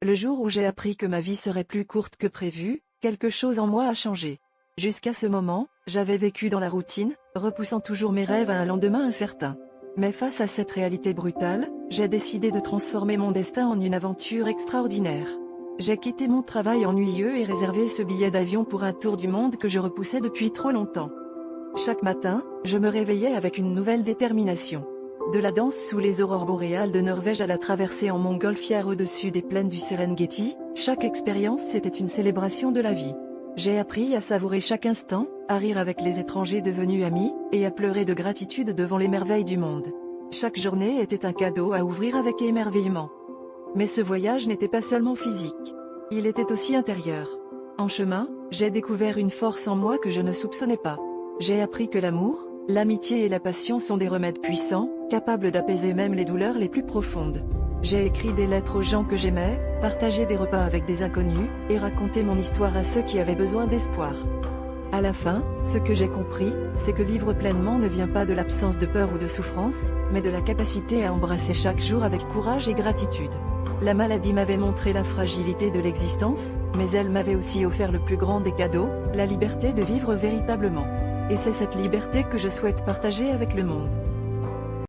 Le jour où j'ai appris que ma vie serait plus courte que prévu, quelque chose en moi a changé. Jusqu'à ce moment, j'avais vécu dans la routine, repoussant toujours mes rêves à un lendemain incertain. Mais face à cette réalité brutale, j'ai décidé de transformer mon destin en une aventure extraordinaire. J'ai quitté mon travail ennuyeux et réservé ce billet d'avion pour un tour du monde que je repoussais depuis trop longtemps. Chaque matin, je me réveillais avec une nouvelle détermination. De la danse sous les aurores boréales de Norvège à la traversée en montgolfière au-dessus des plaines du Serengeti, chaque expérience était une célébration de la vie. J'ai appris à savourer chaque instant, à rire avec les étrangers devenus amis, et à pleurer de gratitude devant les merveilles du monde. Chaque journée était un cadeau à ouvrir avec émerveillement. Mais ce voyage n'était pas seulement physique. Il était aussi intérieur. En chemin, j'ai découvert une force en moi que je ne soupçonnais pas. J'ai appris que l'amour, l'amitié et la passion sont des remèdes puissants, capables d'apaiser même les douleurs les plus profondes. J'ai écrit des lettres aux gens que j'aimais, partagé des repas avec des inconnus, et raconté mon histoire à ceux qui avaient besoin d'espoir. À la fin, ce que j'ai compris, c'est que vivre pleinement ne vient pas de l'absence de peur ou de souffrance, mais de la capacité à embrasser chaque jour avec courage et gratitude. La maladie m'avait montré la fragilité de l'existence, mais elle m'avait aussi offert le plus grand des cadeaux, la liberté de vivre véritablement. Et c'est cette liberté que je souhaite partager avec le monde.